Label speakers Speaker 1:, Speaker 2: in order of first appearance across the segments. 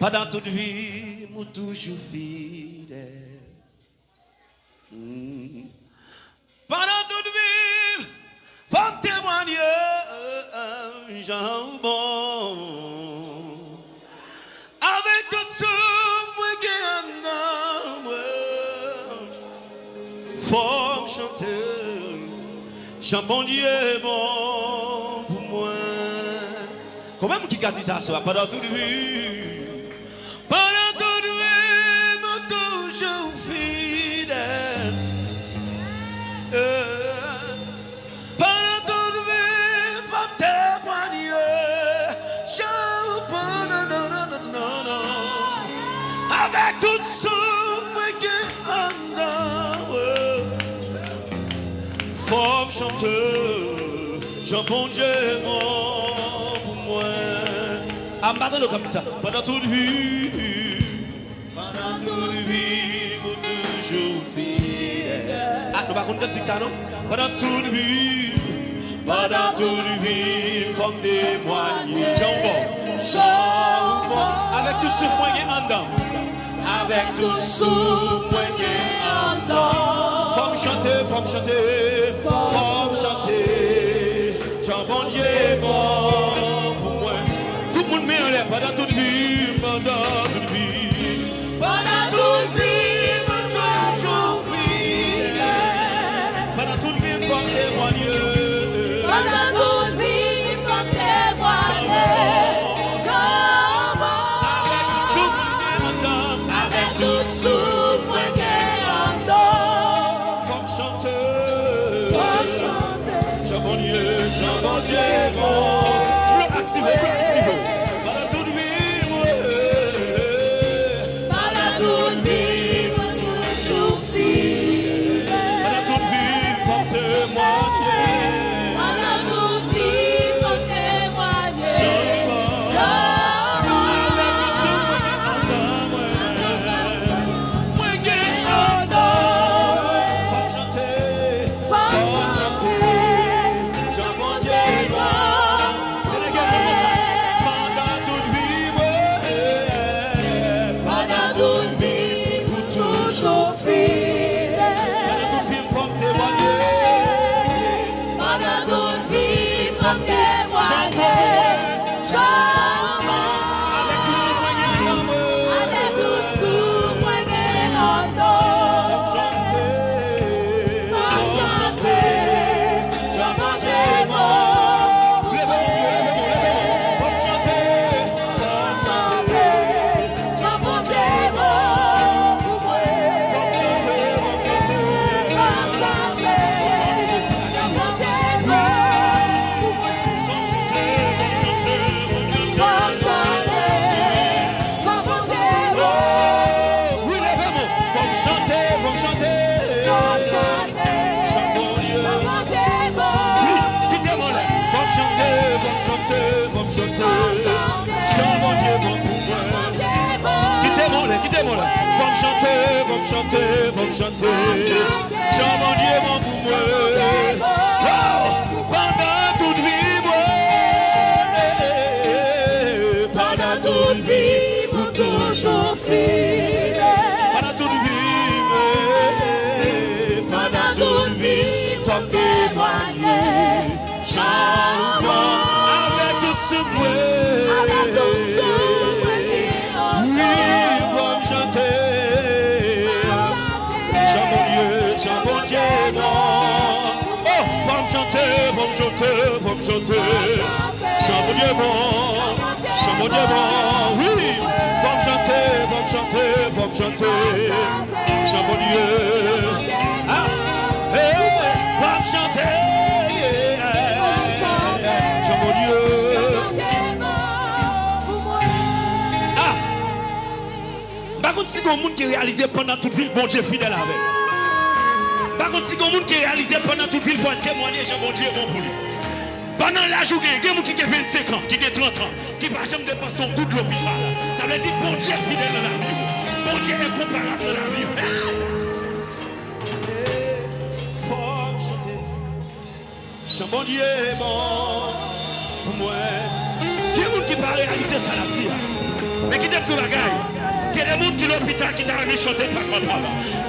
Speaker 1: Pendant toute vie, nous toujours fidèle. Pendant toute vie, faut témoigner, Jean bon. Avec tout ce que faut chanter, Jean bon Dieu bon pour moi. Comment qui garde ça pendant toute vie? Pendant toute vie, nous toujours fidèles. Pendant toute vie, faut témoigner. Non. Avec tout ce qui est faut chanter. Jean bon Dieu, pour moi. Amadons comme ça. Pendant toute vie, nous toujours fidèles. Ah, nous ne pouvons pas dire ça, non? Pendant toute vie, faut témoigner. Jean bon. Avec tout ce point qui est en dedans. Avec tout ce point qui est en dedans. Faut chanter. Jean bon Dieu est bon pour moi. Tout le monde met en l'air pendant toute vie. Pendant toute vie, nous toujours fidèles. Pendant toute vie, faut témoigner.
Speaker 2: Pendant toute vie, faut témoigner. Avec tout souffle qui est en dedans.
Speaker 1: Faut chanter. Jean bon Dieu bon. Activez. Pendant toute vie,
Speaker 2: Pendant toute vie, nous toujours fidèles.
Speaker 1: pendant toute vie, faut témoigner.
Speaker 2: Pendant toute vie, faut témoigner.
Speaker 1: Faut chanter. Jean bon Dieu bon pour moi. Pendant toute vie, pendant toute vie,
Speaker 2: Nous toujours fidèles.
Speaker 1: pendant toute vie,
Speaker 2: Pendant toute vie, faut témoigner.
Speaker 1: Jean bon avec tout ce
Speaker 2: Avec tout souffle qui est en dedans.
Speaker 1: Faut chanter. Jean bon Dieu bon. Oh, faut me chanter. Jean bon Dieu bon. Oui, faut me chanter. Jean bon Dieu. Ah, faut me chanter. Jean bon Dieu. Ah, par contre, si il y a un monde qui réalisait pendant toute vie, bon Dieu fidèle avec. Par contre, si il y a un monde qui réalisait pendant toute vie, il faut témoigner, Jean bon Dieu bon pour lui. Pendant la journée, il y a des gens qui ont 25 ans, qui ont 30 ans, qui ne peuvent jamais dépasser son goût de l'hôpital. Ça veut dire bon Dieu fidèle dans la vie. Bon Dieu incomparable dans la vie. Faut chanter. Jean bon Dieu est bon pour moi. Il y a des gens qui ne peuvent pas réaliser ça la vie. Mais qui ne tout bagaille. Il y a des gens qui sont à l'hôpital qui t'ont chanté par contre.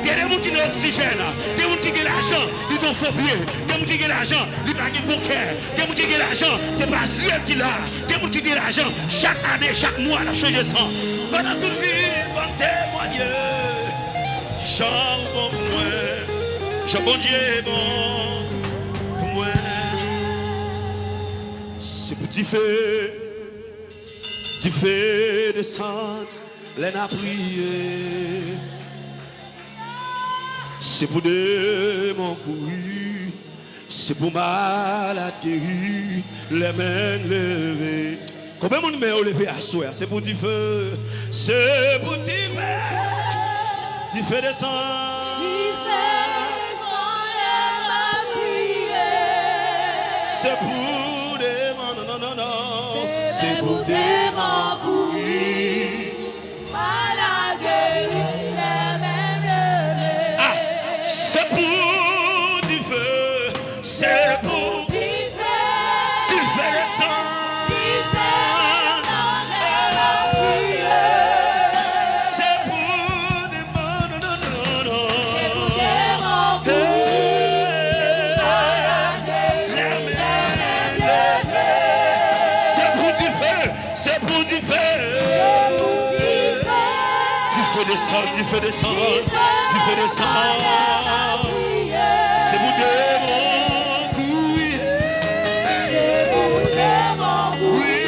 Speaker 1: Il y a des gens qui ont l'oxygène. Il y a des gens qui ont l'argent, ils ont phobie. Il y a des gens qui ont l'argent, ils n'ont pas de bon cœur. Il y a des gens qui ont l'argent, c'est pas Dieu qui l'a. Il y a des gens qui ont l'argent, chaque année, chaque mois, on a changé ça. Pendant toute vie, on témoigne. Jean, bon pour moi. Jean, bon Dieu, bon pour moi. C'est petit feu. Tu fais descendre les n'a prié. C'est pour des mon courir. C'est pour malade guéri. Les mains levées. Combien de monde met au lever à soi? C'est pour du feu. C'est pour du feu. Tu fais descendre. C'est pour des non, non, non, non. C'est pour des c'est pour du feu, c'est pour du feu, tu fais le sang, c'est pour des non, non, non, non, c'est pour du feu, c'est pour du feu, tu fais descendre, tu fais descendre, tu fais descendre. C'est pour des couilles. Oui.